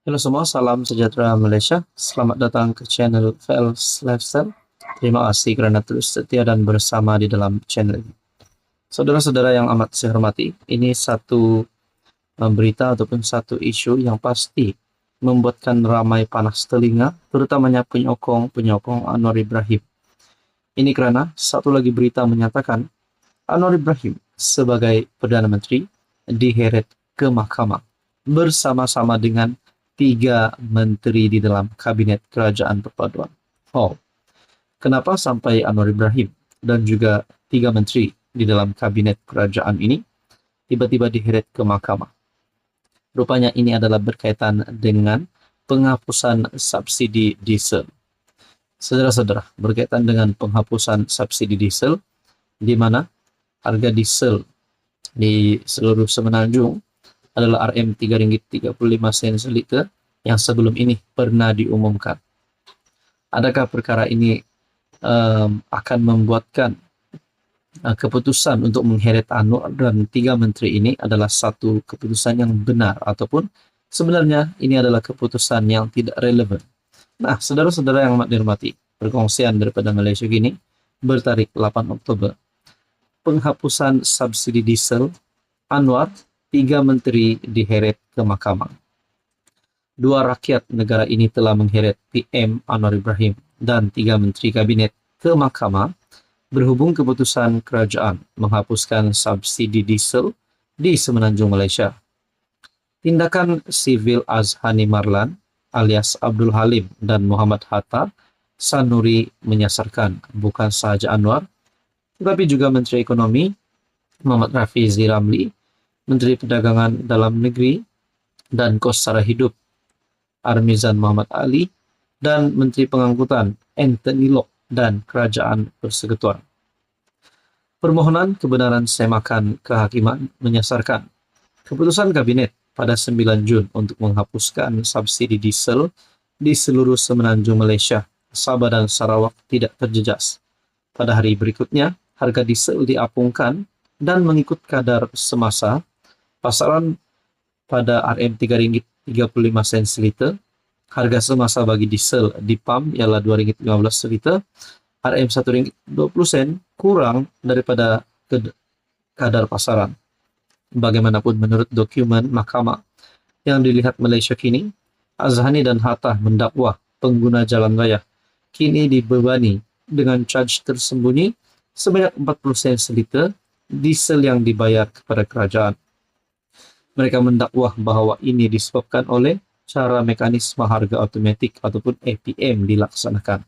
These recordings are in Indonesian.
Halo semua, salam sejahtera Malaysia. Selamat datang ke channel Fels Lifestyle. Terima kasih kerana terus setia dan bersama di dalam channel ini. Saudara-saudara yang amat saya hormati, ini satu berita ataupun satu isu yang pasti membuatkan ramai panas telinga, terutamanya penyokong Anwar Ibrahim. Ini kerana satu lagi berita menyatakan Anwar Ibrahim sebagai Perdana Menteri diheret ke mahkamah bersama-sama dengan tiga menteri di dalam Kabinet Kerajaan Perpaduan. Oh, kenapa sampai Anwar Ibrahim dan juga tiga menteri di dalam Kabinet Kerajaan ini tiba-tiba diheret ke mahkamah? Rupanya ini adalah berkaitan dengan penghapusan subsidi diesel. Saudara-saudara, berkaitan dengan penghapusan subsidi diesel, di mana harga diesel di seluruh Semenanjung adalah RM3.35 seliter yang sebelum ini pernah diumumkan. Adakah perkara ini akan membuatkan keputusan untuk mengheret Anwar dan tiga menteri ini adalah satu keputusan yang benar ataupun sebenarnya ini adalah keputusan yang tidak relevan? Nah, saudara-saudara yang amat dihormati, perkongsian daripada Malaysia Gini bertarikh 8 Oktober. Penghapusan subsidi diesel, Anwar, tiga menteri diheret ke mahkamah. Dua rakyat negara ini telah mengheret PM Anwar Ibrahim dan tiga menteri kabinet ke mahkamah berhubung keputusan kerajaan menghapuskan subsidi diesel di Semenanjung Malaysia. Tindakan sivil Azhani Marlan alias Abdul Halim dan Muhammad Hatta Sanuri menyasarkan bukan sahaja Anwar, tetapi juga Menteri Ekonomi Muhammad Rafizi Ramli, Menteri Perdagangan Dalam Negeri dan Kos Sara Hidup Armizan Muhammad Ali, dan Menteri Pengangkutan Anthony Lok dan Kerajaan Persekutuan. Permohonan kebenaran semakan kehakiman menyasarkan keputusan Kabinet pada 9 Jun untuk menghapuskan subsidi diesel di seluruh Semenanjung Malaysia, Sabah dan Sarawak tidak terjejas. Pada hari berikutnya, harga diesel diapungkan dan mengikut kadar semasa. Pasaran pada RM3.35 seliter. Harga semasa bagi diesel di PAM ialah RM2.15 seliter. RM1.20 kurang daripada kadar pasaran. Bagaimanapun menurut dokumen mahkamah yang dilihat Malaysia Kini, Azhani dan Hatta mendakwa pengguna jalan raya kini dibebani dengan charge tersembunyi sebanyak 40 sen seliter diesel yang dibayar kepada kerajaan. Mereka mendakwa bahawa ini disebabkan oleh cara mekanisme harga automatik ataupun APM dilaksanakan.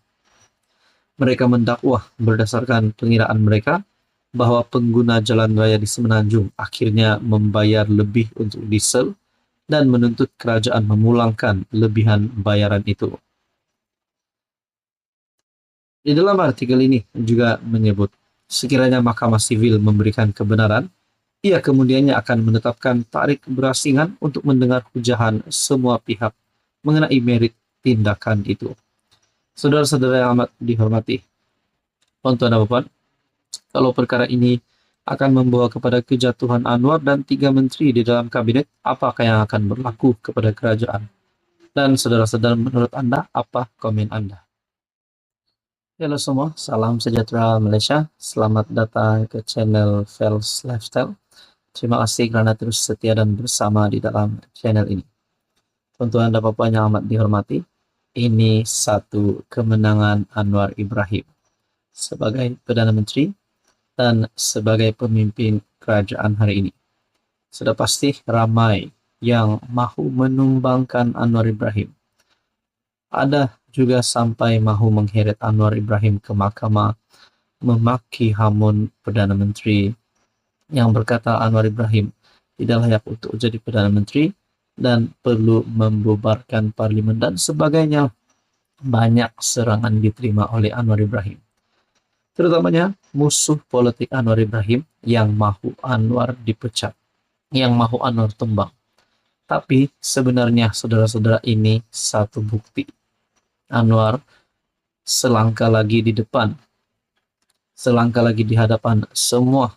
Mereka mendakwa berdasarkan pengiraan mereka bahawa pengguna jalan raya di Semenanjung akhirnya membayar lebih untuk diesel dan menuntut kerajaan memulangkan lebihan bayaran itu. Di dalam artikel ini juga menyebut, sekiranya Mahkamah Sivil memberikan kebenaran, ia kemudiannya akan menetapkan tarikh berasingan untuk mendengar hujahan semua pihak mengenai merit tindakan itu. Saudara-saudara yang amat dihormati, tuan-tuan dan puan, kalau perkara ini akan membawa kepada kejatuhan Anwar dan tiga menteri di dalam kabinet, apakah yang akan berlaku kepada kerajaan? Dan saudara-saudara, menurut anda, apa komen anda? Halo semua, salam sejahtera Malaysia. Selamat datang ke channel Fels Lifestyle. Terima kasih kerana terus setia dan bersama di dalam channel ini. Tuan-tuan dan puan yang amat dihormati, ini satu kemenangan Anwar Ibrahim sebagai Perdana Menteri dan sebagai pemimpin kerajaan hari ini. Sudah pasti ramai yang mahu menumbangkan Anwar Ibrahim. Ada juga sampai mahu mengheret Anwar Ibrahim ke mahkamah, memaki hamun Perdana Menteri yang berkata Anwar Ibrahim tidak layak untuk jadi Perdana Menteri dan perlu membubarkan parlimen dan sebagainya. Banyak serangan diterima oleh Anwar Ibrahim, terutamanya musuh politik Anwar Ibrahim yang mahu Anwar dipecat, yang mahu Anwar tumbang. Tapi sebenarnya saudara-saudara, ini satu bukti Anwar selangkah lagi di depan, selangkah lagi di hadapan semua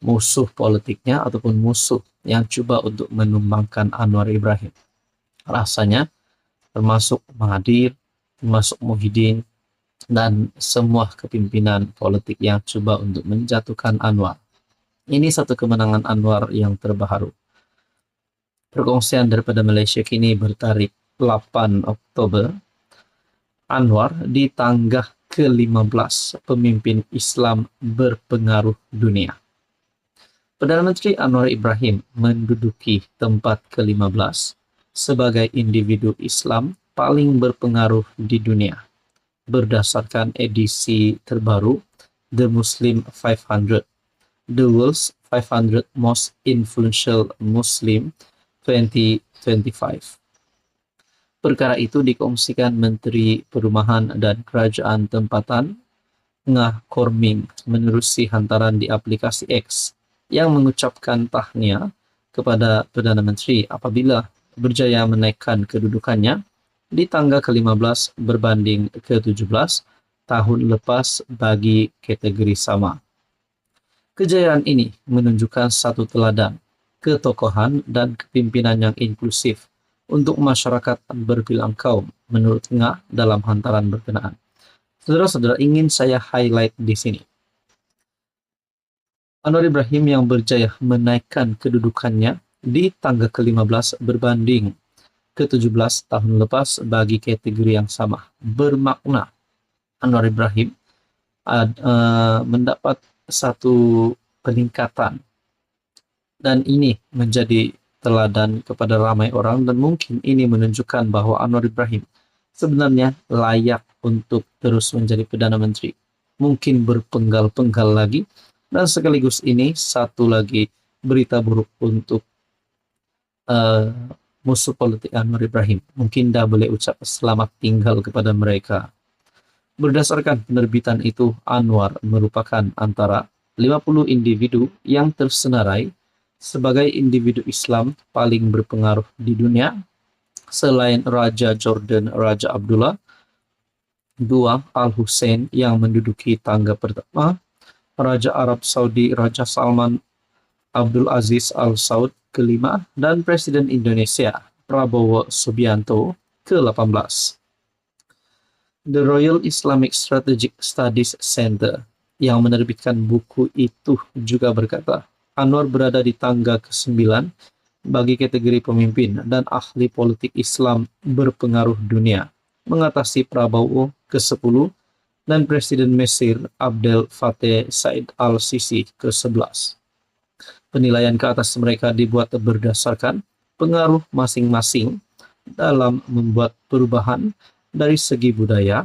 musuh politiknya ataupun musuh yang cuba untuk menumbangkan Anwar Ibrahim. rasanya, termasuk Mahathir, termasuk Muhyiddin, dan semua kepimpinan politik yang coba untuk menjatuhkan Anwar. Ini satu kemenangan Anwar yang terbaru. Perkongsian daripada Malaysia kini bertarikh 8 Oktober. Anwar di tangga ke-15 pemimpin Islam berpengaruh dunia. Perdana Menteri Anwar Ibrahim menduduki tempat ke-15 sebagai individu Islam paling berpengaruh di dunia berdasarkan edisi terbaru The Muslim 500, The World's 500 Most Influential Muslim 2025. Perkara itu dikongsikan Menteri Perumahan dan Kerajaan Tempatan Ngah Korming menerusi hantaran di aplikasi X yang mengucapkan tahniah kepada Perdana Menteri apabila berjaya menaikkan kedudukannya di tangga ke-15 berbanding ke-17 tahun lepas bagi kategori sama. Kejayaan ini menunjukkan satu teladan ketokohan dan kepimpinan yang inklusif untuk masyarakat berbilang kaum menurut Ngah dalam hantaran berkenaan. Saudara-saudara, ingin saya highlight di sini. Anwar Ibrahim yang berjaya menaikkan kedudukannya di tangga ke-15 berbanding ke-17 tahun lepas bagi kategori yang sama. Bermakna Anwar Ibrahim mendapat satu peningkatan. Dan ini menjadi teladan kepada ramai orang dan mungkin ini menunjukkan bahwa Anwar Ibrahim sebenarnya layak untuk terus menjadi Perdana Menteri. Mungkin berpenggal-penggal lagi. Dan sekaligus ini satu lagi berita buruk untuk musuh politik Anwar Ibrahim. Mungkin dah boleh ucap selamat tinggal kepada mereka. Berdasarkan penerbitan itu, Anwar merupakan antara 50 individu yang tersenarai sebagai individu Islam paling berpengaruh di dunia selain Raja Jordan Raja Abdullah II Al-Hussein yang menduduki tangga pertama, Raja Arab Saudi Raja Salman Abdul Aziz Al Saud ke-5, dan Presiden Indonesia Prabowo Subianto ke-18. The Royal Islamic Strategic Studies Center yang menerbitkan buku itu juga berkata, Anwar berada di tangga ke-9 bagi kategori pemimpin dan ahli politik Islam berpengaruh dunia, mengatasi Prabowo ke-10 dan Presiden Mesir Abdel Fattah Said Al-Sisi ke-11. Penilaian ke atas mereka dibuat berdasarkan pengaruh masing-masing dalam membuat perubahan dari segi budaya,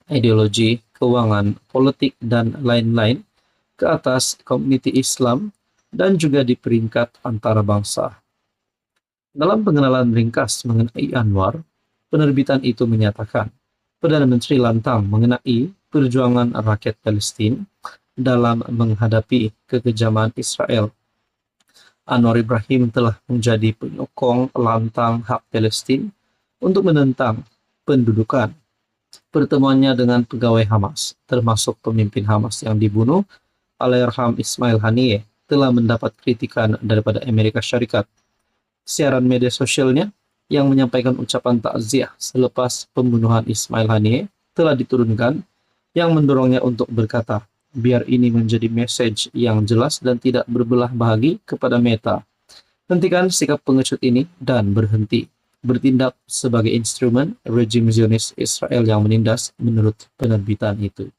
ideologi, keuangan, politik, dan lain-lain ke atas komuniti Islam dan juga di peringkat antara bangsa. Dalam pengenalan ringkas mengenai Anwar, penerbitan itu menyatakan Perdana Menteri lantang mengenai perjuangan rakyat Palestina dalam menghadapi kekejaman Israel. Anwar Ibrahim telah menjadi penyokong lantang hak Palestina untuk menentang pendudukan. Pertemuannya dengan pegawai Hamas, termasuk pemimpin Hamas yang dibunuh, Allahyarham Ismail Haniyeh, telah mendapat kritikan daripada Amerika Syarikat. Siaran media sosialnya yang menyampaikan ucapan takziah selepas pembunuhan Ismail Haniyeh telah diturunkan, yang mendorongnya untuk berkata, biar ini menjadi message yang jelas dan tidak berbelah bahagi kepada Meta. Hentikan sikap pengecut ini dan berhenti bertindak sebagai instrumen rejim Zionis Israel yang menindas menurut penerbitan itu.